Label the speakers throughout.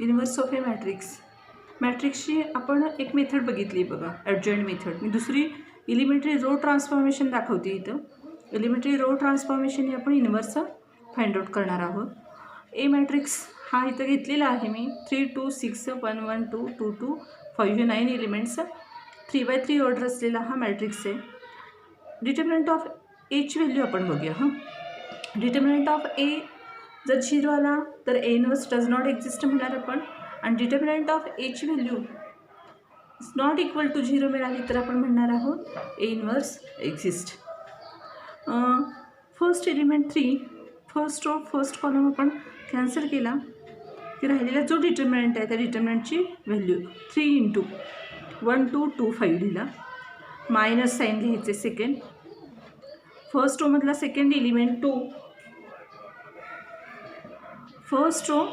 Speaker 1: Inverse of ए मॅट्रिक्सची आपण एक मेथड बघितली बघा, ॲडजॉइंट मेथड. मी दुसरी एलिमेंटरी रो ट्रान्सफॉर्मेशन दाखवते इथं. एलिमेंटरी रो ट्रान्सफॉर्मेशन आपण इन्व्हर्स फाइंड आउट करणार आहोत. ए मॅट्रिक्स हा इथं घेतलेला आहे मी. 3 2 6 1 1 2 2 2 5 9 एलिमेंट्स 3x3 ऑर्डर असलेला हा मॅट्रिक्स आहे. डिटर्मिनंट ऑफ एची व्हॅल्यू आपण बघूया. डिटर्मिनंट ऑफ ए जर 0 आला तर A inverse does not exist म्हणणार आपण. आणि डिटर्मिनंट ऑफ एची value is not equal to 0 मिळाली तर आपण म्हणणार आहोत A inverse exist. First element 3, first row first column आपण कॅन्सल केला की राहिलेला जो डिटर्मिनंट आहे त्या डिटर्मिनंटची व्हॅल्यू 3 × 1 2 2 5 लिहिला. मायनस साईन लिहायचे सेकंड. फर्स्ट रोमधला सेकंड एलिमेंट 2. फर्स्ट रो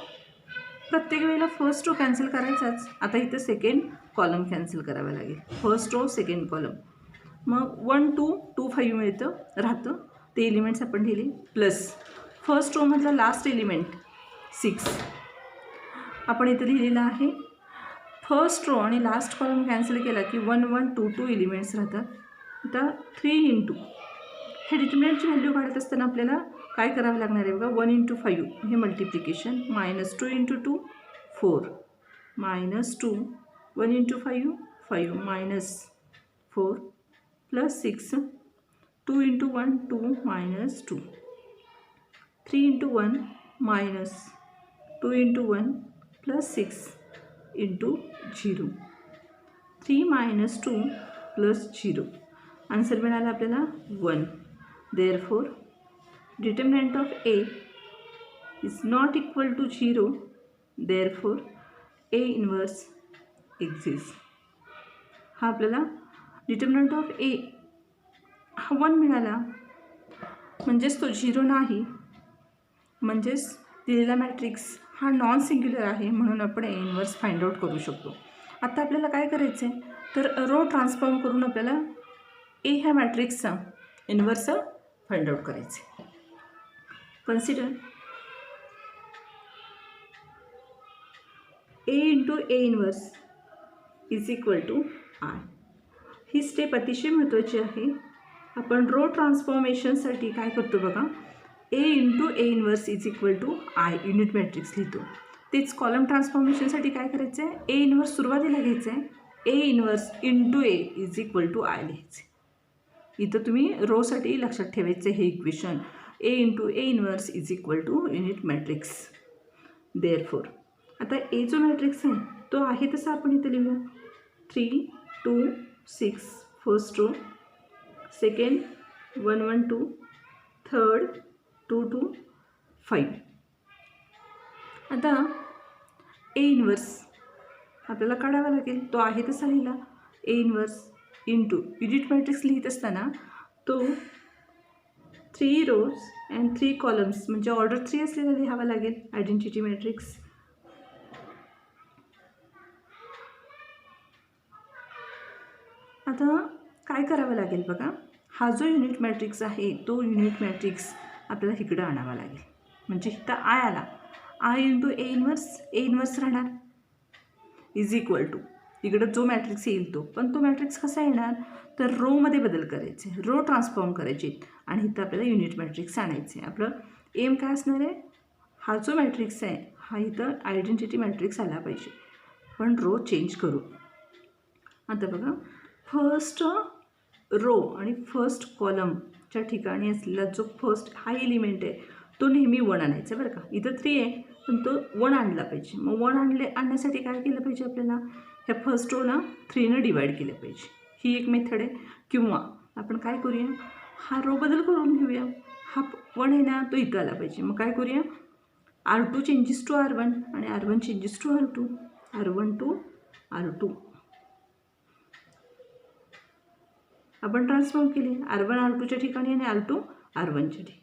Speaker 1: प्रत्येक वेळेला फर्स्ट रो कॅन्सल करायचाच. आता इथं सेकंड कॉलम कॅन्सल करावा लागेल. फर्स्ट रो सेकंड कॉलम, मग 1 2 2 5 मिळतं राहतं. ते एलिमेंट्स आपण लिहिले प्लस फर्स्ट रोमधला लास्ट एलिमेंट 6 आपण इथं लिहिलेलं आहे. फर्स्ट रो आणि लास्ट कॉलम कॅन्सल केला की 1 1 2 2 एलिमेंट्स राहतात. आता 3 × हे डिटर्मिनंटची व्हॅल्यू काढत असताना आपल्याला काय करावं लागणार आहे बघा. 1 × 5 हे multiplication, minus 2 × 2 4 minus 2 1 × 5 5 minus 4 plus 6 2 × 1 2 minus 2 3 × 1 minus 2 × 1 plus 6 × 0 3 minus 2 plus 0. Answer मिळाला आपल्याला 1. Therefore, determinant of A is not equal to 0. Therefore, A inverse exists. हा आपल्याला डिटर्मिनंट ऑफ ए हा 1 मिळाला म्हणजेच तो 0 नाही, म्हणजेच दिलेला मॅट्रिक्स हा नॉन सिंग्युलर आहे. म्हणून आपण ए इन्व्हर्स फाइंड आउट करू शकतो. आता आपल्याला काय करायचं आहे तर रो ट्रान्सफॉर्म करून आपल्याला ए ह्या मॅट्रिक्सचा इन्व्हर्स फाइंड आउट करायचे. Consider A into A inverse is equal to I. ही स्टेप अतिशय महत्त्वाची आहे. आपण रो ट्रान्सफॉर्मेशनसाठी काय करतो बघा, A into A inverse is equal to I unit matrix लिहितो. तेच कॉलम ट्रान्सफॉर्मेशनसाठी काय करायचं आहे, ए इन्व्हर्स सुरुवातीला घ्यायचं आहे. A inverse into A is equal to I लिहायचे. इथं तुम्ही रोसाठी लक्षात ठेवायचं हे equation. A into A inverse is equal to unit matrix. Therefore आता ए जो मॅट्रिक्स आहे तो आहे तसा आपण इथं लिहूया. 3 2 6 फर्स्ट रो, सेकंड 1 1 2, थर्ड 2 2 5. आता ए इन्व्हर्स आपल्याला काढावा लागेल. तो आहे तसा लिहिला. ए इन्व्हर्स इंटू युनिट मॅट्रिक्स लिहित असताना तो 3 रोज अँड 3 कॉलम्स म्हणजे ऑर्डर 3 असलेला लिहावा लागेल आयडेंटिटी मॅट्रिक्स. आता काय करावं लागेल बघा, हा जो युनिट मॅट्रिक्स आहे तो युनिट मॅट्रिक्स आपल्याला इकडं आणावा लागेल. म्हणजे इथं आय आला. आय इंटू ए इन्व्हर्स राहणार इज इक्वल टू इकडं जो मॅट्रिक्स येईल तो. पण तो मॅट्रिक्स कसा येणार तर रोमध्ये बदल करायचे, रो ट्रान्सफॉर्म करायचे आणि इथं आपल्याला युनिट मॅट्रिक्स आणायचे. आपलं एम काय असणार आहे, हा जो मॅट्रिक्स आहे हा इथं आयडेंटिटी मॅट्रिक्स आला पाहिजे, पण रो चेंज करू. आता बघा, फर्स्ट रो आणि फर्स्ट कॉलमच्या ठिकाणी असलेला जो फर्स्ट हा एलिमेंट आहे तो नेहमी 1 आणायचा बरं का. इथं 3 आहे पण तो 1 आणला पाहिजे. मग 1 आणण्यासाठी काय केलं पाहिजे आपल्याला, ह्या फर्स्ट रोला 3ने डिवाईड केलं पाहिजे. ही एक मेथड आहे. किंवा आपण काय करूया, हा रो बदल करून घेऊया. हा 1 आहे ना तो इथं आला पाहिजे. मग काय करूया, R2 चेंजेस टू R1 आणि R1 changes to R2, R1 to R2 आपण ट्रान्सफॉर्म केले. R1 R2च्या ठिकाणी आणि R2 R1च्या ठिकाणी.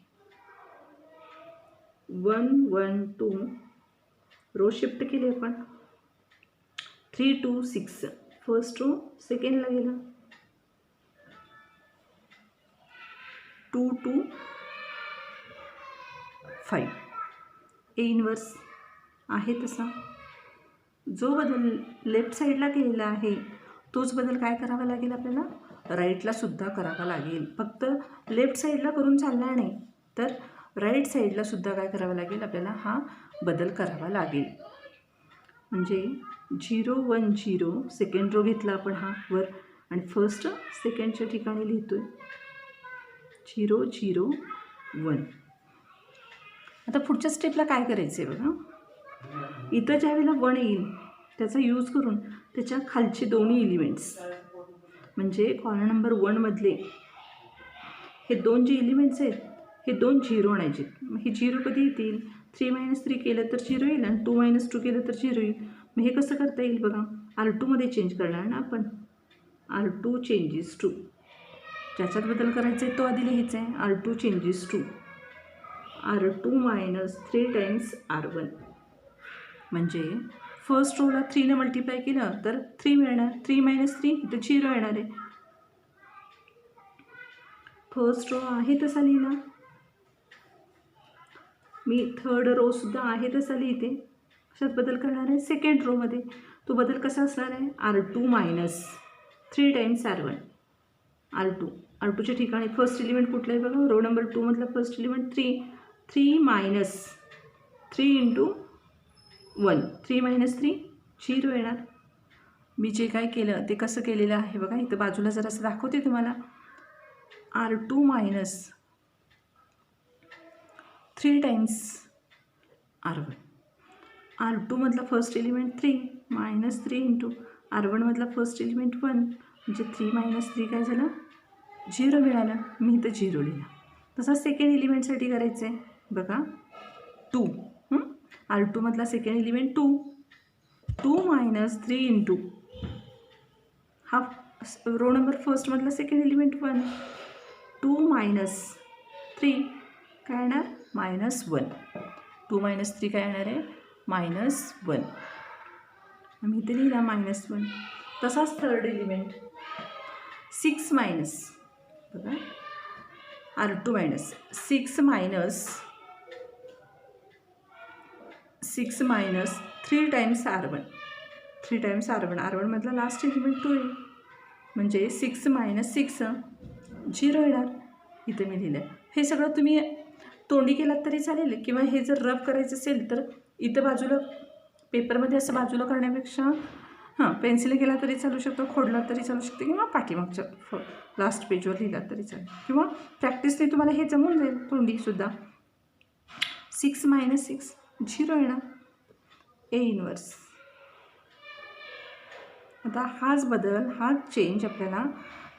Speaker 1: 1 1 2 रो शिफ्ट केली आपण. 3 2 6 फर्स्ट रो सेकंडला गेला. 2 2 5 ए इन्व्हर्स आहे तसा जो बदल लेफ्ट साईडला केलेला आहे तोच बदल काय करावा लागेल आपल्याला, राईटलासुद्धा करावा लागेल. फक्त लेफ्ट साईडला करून चालणार नाही, तर राईट साईडलासुद्धा काय करावं लागेल आपल्याला, हा बदल करावा लागेल. म्हणजे 0 1 0 सेकंड रो घेतला आपण हा वर आणि फर्स्ट सेकंडच्या ठिकाणी लिहितो आहे 0 0 1. आता पुढच्या स्टेपला काय करायचं आहे बघा, इथं ज्या वेळेला 1 येईल त्याचा यूज करून त्याच्या खालचे दोन्ही एलिमेंट्स, म्हणजे कॉलम नंबर 1मधले हे दोन जे एलिमेंट्स आहेत हे दोन 0 आणायचे. हे 0 कधी येतील, 3 - 3 केलं तर 0 येईल आणि 2 - 2 केलं तर 0 येईल. मग हे कसं करता येईल बघा, R2मध्ये चेंज करणार ना आपण, R2 चेंजेस टू, ज्याच्यात बदल करायचा आहे तो आधी लिहायचा आहे. R2 changes to R2 - 3 times R1. म्हणजे फर्स्ट रोला 3ने मल्टिप्लाय केलं तर 3 मिळणार, 3 - 3 तर 0 येणार आहे. फर्स्ट रो आहे तसा लिहिला, मी थर्ड रोसुद्धा आहे तसा लिहिते. कशात बदल करणार आहे, सेकंड रोमध्ये. तो बदल कसा असणार आहे, R2 - 3 टाइम्स R1. R2च्या ठिकाणी फर्स्ट एलिमेंट कुठलं आहे बघा, रो नंबर 2मधला फर्स्ट एलिमेंट 3 - 3 इंटू 1, 3 - 3 0 येणार. मी जे काय केलं ते कसं केलेलं आहे बघा, इथं बाजूला जरासं दाखवते तुम्हाला. R2 - 3 times R1. R2मधला फर्स्ट एलिमेंट 3 - 3 इंटू R1मधला फर्स्ट एलिमेंट 1, म्हणजे 3 - 3 काय झालं, 0 मिळालं. मी इथं 0 लिहिला. तसा सेकंड एलिमेंटसाठी करायचं आहे बघा, 2. R2मधला सेकंड एलिमेंट 2 - 3 इंटू हा रो नंबर फर्स्टमधला सेकंड एलिमेंट 1, 2 - 3 काय येणार, -1. 2 - 3 काय येणार आहे, -1. मी इथे लिहिला -1. तसाच थर्ड एलिमेंट 6 बघा, R2 6 - 3 टाइम्स R1. 3 टाइम्स R1मधला लास्ट एलिमेंट 2 आहे, म्हणजे 6 - 6 0 येणार. इथे मी लिहिलं. हे सगळं तुम्ही तोंडी केलात तरी चालेल, किंवा हे जर रफ करायचं असेल तर इथं बाजूला पेपरमध्ये असं बाजूला करण्यापेक्षा पेन्सिल केला तरी चालू शकतो, खोडला तरी चालू शकते, किंवा पाठीमागच्या लास्ट पेजवर लिहिला तरी चालेल, किंवा प्रॅक्टिसने तुम्हाला हे जमून जाईल तोंडीसुद्धा. 6 - 6 0 येणार, A इनवर्स. आता हाच बदल, हाच चेंज आपल्याला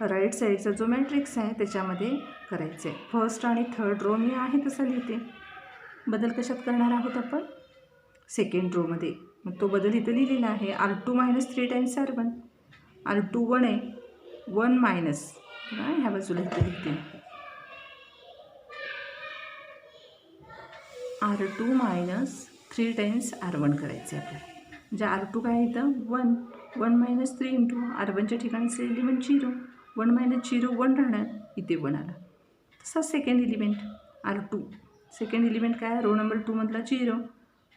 Speaker 1: राईट साईडचा जो मॅट्रिक्स आहे त्याच्यामध्ये करायचं आहे. फर्स्ट आणि थर्ड रो मी आहे तसं लिहिते. बदल कशात करणार आहोत आपण, सेकंड रोमध्ये. मग तो बदल इथं लिहिलेला आहे, R2 - 3 टाइम्स R1. R2 1 आहे, 1 मायनस ह्या बाजूला इथं लिहिते, R2 - 3 टाइम्स R1 करायचं आहे आपल्याला. म्हणजे R2 काय इथं 1 - 3 इंटू R1च्या ठिकाणीचे एलिमेंट 0, 1 - 0 1 राहणार, इथे 1 आला. तसा second element R2, second element काय, रो नंबर 2मधला 0 -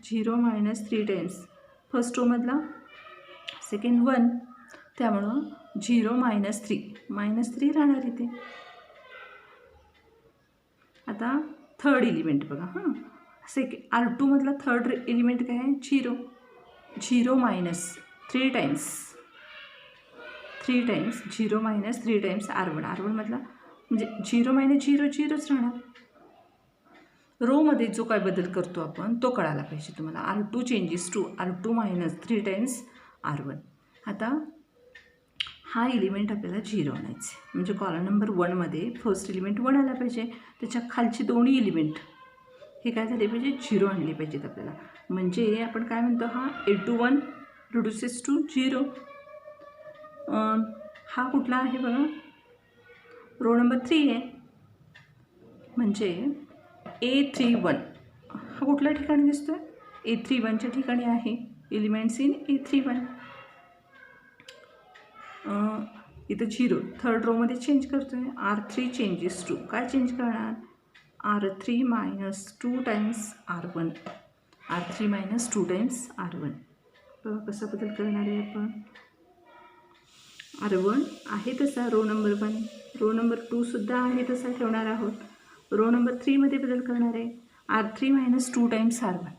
Speaker 1: 3 टाइम्स फर्स्ट रोमधला सेकंड 1, त्यामुळं 0 - 3 -3 राहणार इथे. आता थर्ड एलिमेंट बघा, R2मधला थर्ड एलिमेंट काय आहे, 0 - 3 टाइम्स 0 - 3 टाइम्स R1मधला, म्हणजे 0 - 0 0च राहणार. रोमध्ये जो काय बदल करतो आपण तो कळायला पाहिजे तुम्हाला. R2 changes to R2 - 3 times R1. आता हा एलिमेंट आपल्याला 0 आणायचे, म्हणजे कॉलम नंबर 1मध्ये फर्स्ट एलिमेंट 1 आला पाहिजे, त्याच्या खालचे दोन्ही एलिमेंट हे काय झाले पाहिजे, 0 आणले पाहिजेत आपल्याला. म्हणजे आपण काय म्हणतो, हा A21 रिड्युसेस टू 0. हा कुठला आहे बघा, रो नंबर 3 आहे, म्हणजे A31 हा कुठल्या ठिकाणी दिसतो आहे, A31च्या ठिकाणी आहे. Elements in A31. इथं 0 थर्ड रोमध्ये चेंज करतो आहे, R3 चेंजेस टू काय चेंज करणार, R3 - 2 times R1. R3 - 2 times R1. बघा कसा बदल करणार आहे आपण. R1 आहे तसा रो नंबर 1, रो नंबर 2 सुद्धा आहे तसा ठेवणार आहोत. रो नंबर 3 मध्ये बदल करणार आहे. R3 minus 2 times R1.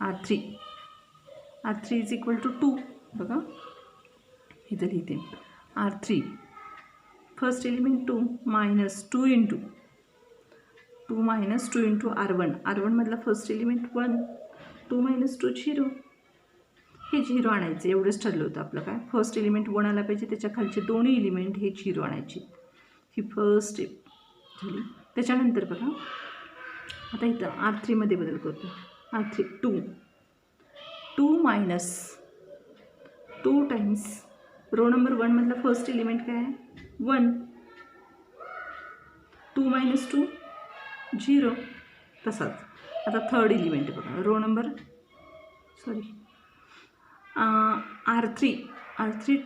Speaker 1: R3 is equal to 2. बघा इथं लिहिते R3 first element 2 minus 2 into R1 मधला फर्स्ट एलिमेंट 1, 2 मायनस 2 0. हे 0 आणायचं एवढंच ठरलं होतं आपलं. काय फर्स्ट एलिमेंट 1 आला पाहिजे, त्याच्या खालचे दोन्ही एलिमेंट हे 0 आणायचे. ही फर्स्ट स्टेप झाली. त्याच्यानंतर बघा आता इथं R3 मध्ये बदल करतो. R3 2 minus 2 times row number 1 मधला फर्स्ट एलिमेंट काय आहे 1, 2 मायनस 2 0. तसाच आता थर्ड एलिमेंट बघा रो नंबर R3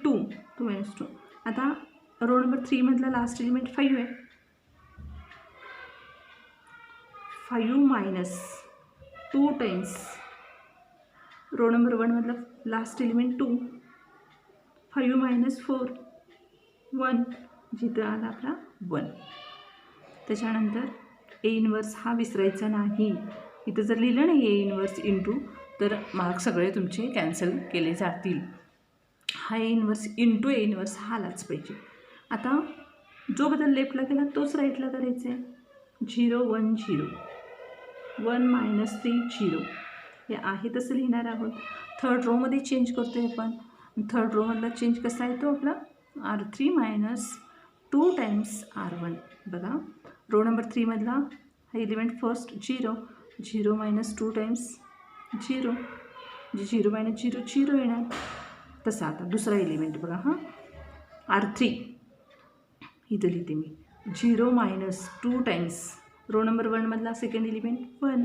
Speaker 1: 2 मायनस 2. आता रो नंबर 3 मधला लास्ट एलिमेंट 5 आहे. 5 मायनस 2 टाइम्स रो नंबर 1 मधला लास्ट एलिमेंट 2, 5 मायनस 4 1, जिथं आला आपला 1. त्याच्यानंतर ए इनवर्स हा विसरायचा नाही. इथं जर लिहिलं नाही ए इनवर्स इंटू तर मार्क्स सगळे तुमचे कॅन्सल केले जातील. हा A inverse into A inverse हा आलाच पाहिजे. आता जो बदल लेफ्टला केला तोच राईटला करायचा आहे. 0 1 0, 1 मायनस 3 0. हे आहे तसं लिहिणार आहोत. थर्ड रोमध्ये चेंज करतो आहे आपण. थर्ड रोमधला चेंज कसा आहे तो आपला R3 मायनस 2 टाइम्स R1. बघा रो नंबर 3 मधला हा एलिमेंट फर्स्ट 0 मायनस 2 टाइम्स 0, जे 0 मायनस 0 0 येणार. तसा आता दुसरा एलिमेंट बघा हां R3 इथं लिहिते मी 0 मायनस 2 टाइम्स रो नंबर 1 मधला सेकंड एलिमेंट 1,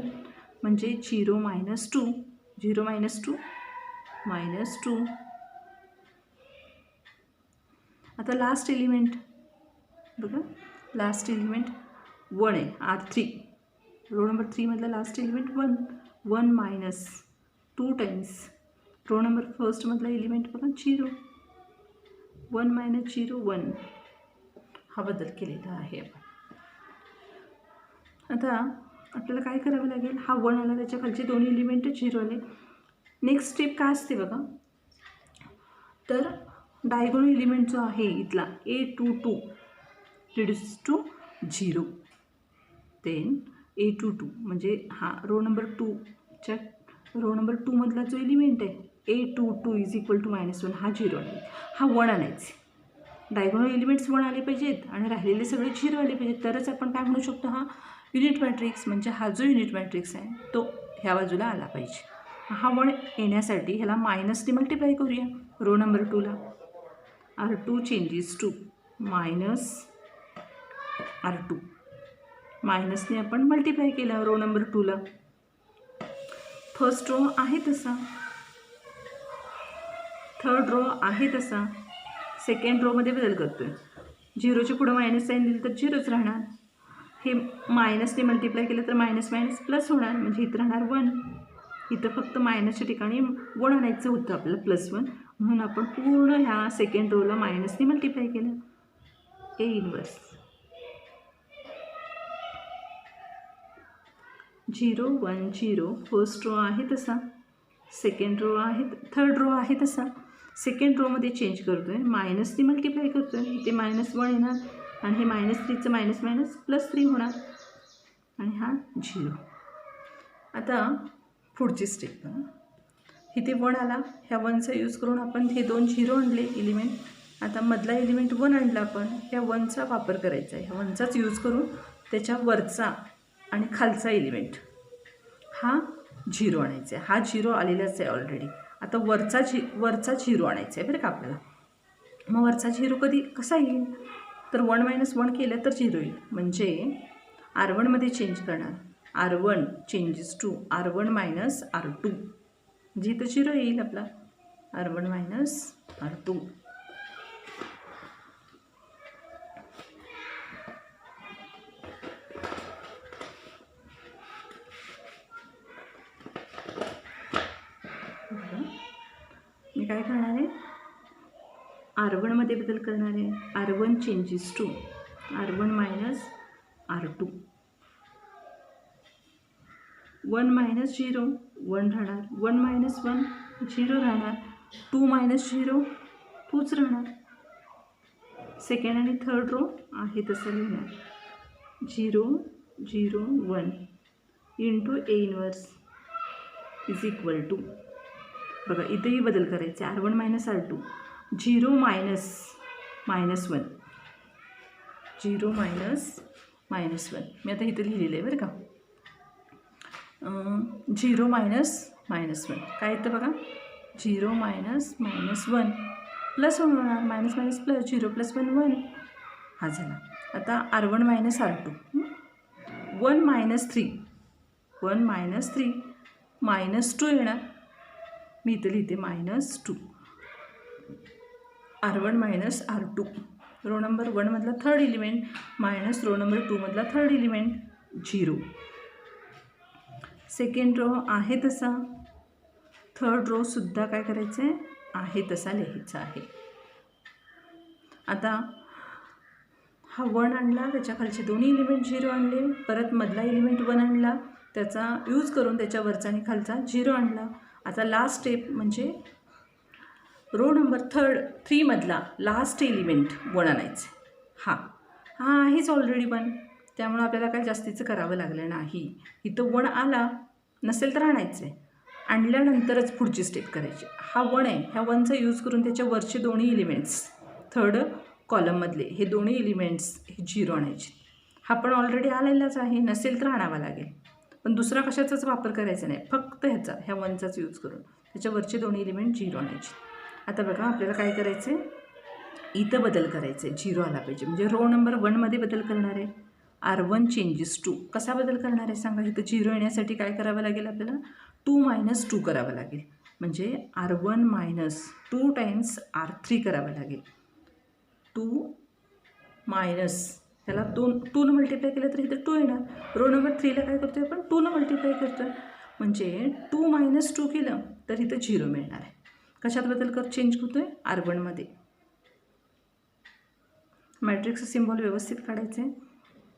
Speaker 1: म्हणजे 0 मायनस 2 मायनस 2. आता लास्ट एलिमेंट बघा लास्ट एलिमेंट 1 आहे R3 रो नंबर 3 मधला last element 1 minus 2 times row number first मधला एलिमेंट बघा 0, 1 मायनस 0 1. हा बदल केलेला आहे आपण. आता आपल्याला काय करावं लागेल. हा 1 आला, त्याच्या खालचे दोन्ही एलिमेंट 0 आले. नेक्स्ट स्टेप काय असते बघा, तर डायगोनल एलिमेंट जो आहे इथला A22 reduce to 0, then A22 म्हणजे हा रो नंबर 2च्या रो नंबर 2 मधला जो एलिमेंट आहे A22 इज इक्वल टू -1 हा 0 आहे. हा 1 आणायचे. डायगोनल एलिमेंट्स 1 आले पाहिजेत आणि राहिलेले सगळे 0 आले पाहिजेत, तरच आपण काय म्हणू शकतो हा युनिट मॅट्रिक्स. म्हणजे हा जो युनिट मॅट्रिक्स आहे तो ह्या बाजूला आला पाहिजे. हा 1 येण्यासाठी ह्याला मायनसने मल्टिप्लाय करूया. रो नंबर 2ला R2 changes to minus R2, मायनसने आपण मल्टिप्लाय केला रो नंबर 2ला. फर्स्ट रो आहे तसा, थर्ड रो आहे तसा, सेकंड रोमध्ये बदल करतो आहे. 0च्या पुढं मायनस साईन दिलं तर 0च राहणार. हे मायनसने मल्टिप्लाय केलं तर मायनस मायनस प्लस होणार, म्हणजे इथं राहणार 1. इथं फक्त मायनसच्या ठिकाणी 1 आणायचं होतं आपल्याला +1, म्हणून आपण पूर्ण ह्या सेकंड रोला मायनसने मल्टिप्लाय केलं. ए इनवर्स 0 1 0 फर्स्ट रो आहे तसा, सेकंड रो आहे, थर्ड रो आहे तसा. सेकंड रोमध्ये चेंज करतो आहे, मायनसने मल्टिप्लाय करतो आहे. इथे -1 येणार आणि हे -3चं मायनस मायनस +3 होणार आणि हा 0. आता पुढची स्टेप इथे 1 आला, ह्या 1चा यूज करून आपण हे 2 0 आणले एलिमेंट. आता मधला एलिमेंट 1 आणला आपण, ह्या 1चा वापर करायचा आहे. ह्या 1चाच यूज करून त्याच्या वरचा आणि खालचा एलिमेंट हा 0 आणायचा आहे. हा 0 आलेलाच आहे ऑलरेडी. आता वरचा 0 आणायचा आहे बरं का आपल्याला. मग वरचा 0 कसा येईल, तर 1 - 1 केलं तर 0 येईल. म्हणजे R1 मध्ये चेंज करणार. R1 changes to R1 minus R2, म्हणजे इथं 0 येईल आपला. R1 minus R2. मी काय करणार आहे, R1मध्ये बदल करणार आहे. R1 changes to R1 minus R2. 1 minus 0 1 राहणार, 1 मायनस 1 0 राहणार, 2 मायनस 0 2च राहणार. सेकंड आणि थर्ड रो आहे तसं लिहिणार. 0 0 1 into A inverse is equal to, बघा इथेही बदल करायचे. R1 minus R2, 0 minus 1 0 minus 1. मी आता इथं लिहिलेलं आहे बरं का. 0 मायनस 1 काय येतं बघा, 0 मायनस 1 प्लस 1 होणार, मायनस मायनस प्लस, 0 प्लस 1 1 हा झाला. आता R1 minus R2, 1 minus 3 minus 2 येणार. मी इथं लिहिते minus 2. R1 minus R2, row number 1मधला third element minus row number 2मधला थर्ड एलिमेंट 0. सेकंड रो आहे तसा, थर्ड रो सुद्धा काय करायचं आहे, आहे तसा लिहायचा आहे. आता हा 1 आणला, त्याच्या खालचे दोन्ही एलिमेंट 0 आणले, परत मधला एलिमेंट 1 आणला, त्याचा यूज करून त्याच्यावरचा आणि खालचा 0 आणला. आता लास्ट स्टेप म्हणजे रो नंबर 3मधला लास्ट एलिमेंट 1 आणायचं. हा आहेच ऑलरेडी 1, त्यामुळं आपल्याला काही जास्तीचं करावं लागलं नाही. इथं 1 आला नसेल तर आणायचं आहे, आणल्यानंतरच पुढची स्टेप करायची. हा 1 आहे, ह्या 1चा यूज करून त्याच्या वरचे दोन्ही एलिमेंट्स थर्ड कॉलममधले हे दोन्ही एलिमेंट्स हे 0 आणायचे. हा पण ऑलरेडी आलेलाच आहे, नसेल तर आणावा लागेल. पण दुसरा कशाचाच वापर करायचा नाही, फक्त ह्या 1चाच यूज करून त्याच्या वरचे दोन्ही एलिमेंट 0 आणायचे. आता बघा आपल्याला काय करायचं आहे, इथं बदल करायचं आहे, 0 आला पाहिजे. म्हणजे रो नंबर 1मध्ये बदल करणार आहे. R1 चेंजेस टू कसा बदल करणार आहे सांगा. इथं 0 येण्यासाठी काय करावं लागेल आपल्याला, 2 मायनस 2 करावं लागेल. म्हणजे R1 मायनस 2 टाइम्स R3 करावं लागेल. 2 मायनस त्याला 2 मल्टिप्लाय केलं तर इथं 2 येणार. रो नंबर 3ला काय करतो आहे आपण, 2 मल्टिप्लाय करतो आहे. म्हणजे 2 मायनस 2 केलं तर इथं 0 मिळणार आहे. कशात बदल चेंज होतो आहे, R1मध्ये. मॅट्रिक्सचं सिम्बॉल व्यवस्थित काढायचं आहे.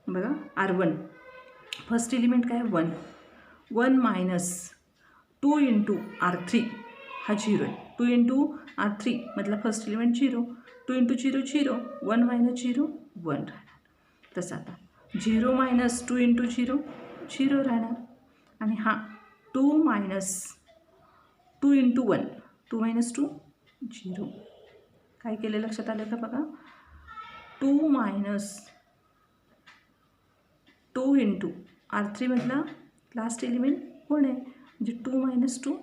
Speaker 1: बघा R1 फर्स्ट एलिमेंट काय 1, 1 मायनस 2 इंटू R3 हा 0 आहे. 2 इंटू R3 मधला फर्स्ट एलिमेंट 0, 2 इंटू 0 0, 1 मायनस 0 1 राहणार. तसं आता 0 मायनस 2 इंटू 0 0 राहणार. आणि हा 2 मायनस 2 इंटू 1 2 मायनस 2 0. काय केलं लक्षात आलं का बघा, 2 मायनस 2 इंटू R3मधला लास्ट एलिमेंट 1 आहे. म्हणजे 2 मायनस 2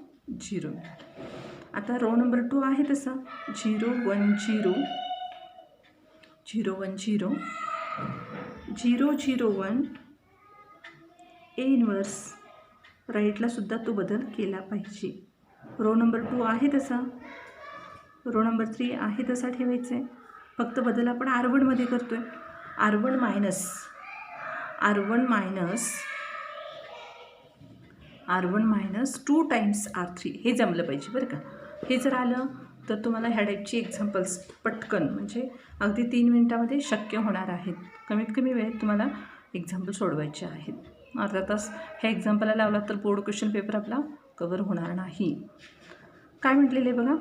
Speaker 1: 0 मिळालं. आता रो नंबर 2 आहे तसा 0 1 0 0 1 0 0 0 1 A इनवर्स राईटला सुद्धा तो बदल केला पाहिजे. रो नंबर 2 आहे तसा, रो नंबर 3 आहे तसा ठेवायचा आहे. फक्त बदल आपण R1मध्ये करतो आहे. R1 मायनस 2 टाइम्स R3 हे जमलं पाहिजे बरं का. हे जर आलं तर तुम्हाला ह्या टाईपची एक्झाम्पल्स पटकन म्हणजे अगदी 3 मिनिटामध्ये शक्य होणार आहेत. कमीत कमी वेळेत तुम्हाला एक्झाम्पल सोडवायचे आहेत. अर्धा तास ह्या एक्झाम्पलला लावला तर बोर्ड क्वेश्चन पेपर आपला कवर होणार नाही. काय म्हटलेलं आहे बघा,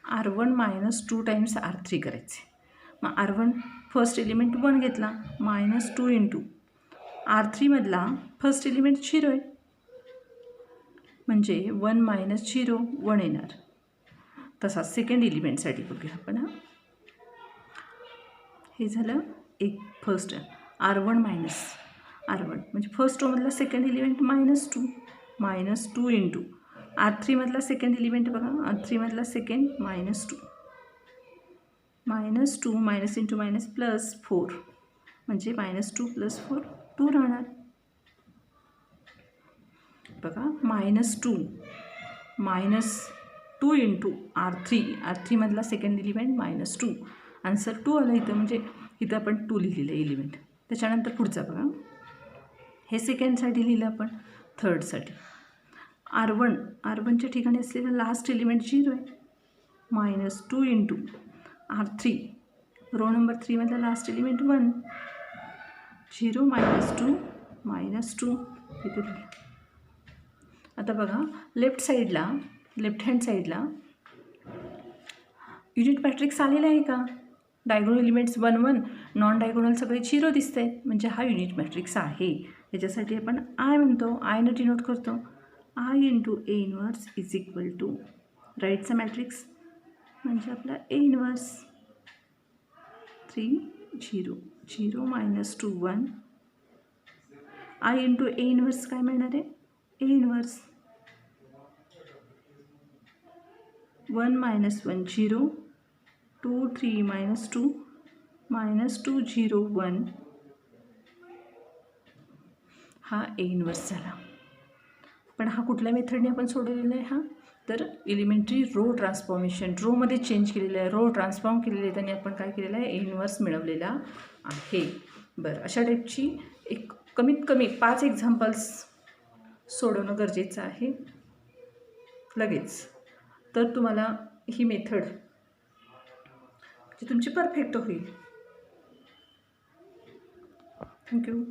Speaker 1: R1 मायनस 2 टाइम्स R3 करायचे. मग R1 फर्स्ट एलिमेंट 1 घेतला, मायनस 2 इंटू R3मधला फर्स्ट एलिमेंट 0 आहे. म्हणजे 1 मायनस 0 1 येणार. तसा सेकंड एलिमेंटसाठी बघूया आपण. हे झालं एक फर्स्ट R1 मायनस R1 म्हणजे फर्स्ट रोमधला सेकंड एलिमेंट मायनस 2 इंटू R3मधला सेकंड एलिमेंट बघा, R3मधला second minus 2 minus into minus plus 4 म्हणजे मायनस 2 प्लस 4 2 राहणार. बघा मायनस 2 इंटू R3मधला सेकंड एलिमेंट मायनस 2. आन्सर 2 आलं इथं. म्हणजे इथं आपण 2 लिहिलेलं एलिमेंट. त्याच्यानंतर पुढचा बघा, हे सेकंडसाठी लिहिलं आपण, थर्डसाठी R1च्या ठिकाणी असलेलं लास्ट एलिमेंट 0 आहे. Minus 2 into R3, row number 3मधला लास्ट एलिमेंट 1, 0 मायनस टू इथे लिहिलं. आता बघा लेफ्ट हँड साईडला युनिट मॅट्रिक्स आलेला आहे का? डायगोनल एलिमेंट्स 1 1, नॉन डायगोनल सगळे 0 दिसत आहेत, म्हणजे हा युनिट मॅट्रिक्स आहे. याच्यासाठी आपण आय म्हणतो, आयनं डिनोट करतो. I into A inverse is equal to राईटचा मॅट्रिक्स म्हणजे आपला A inverse 3 0 0 minus 2 1. I into A inverse काय मिळणार आहे? A inverse 1 minus 1 0 2 3 minus 2 0 1. हा ए इनवर्स झाला. पण हा कुठल्या मेथडने आपण सोडवलेला आहे? हा तर एलिमेंटरी रो ट्रान्सफॉर्मेशन, रोमध्ये चेंज केलेलं आहे, रो ट्रान्सफॉर्म केलेले आहे, त्यांनी आपण काय केलेलं आहे? ए इनवर्स मिळवलेला आहे. बरं, अशा टाईपची एक कमीत कमी 5 एक्झाम्पल्स सोडवणं गरजेचं आहे लगेच. तर तुम्हाला ही मेथड जी तुमची परफेक्ट होईल. थँक्यू.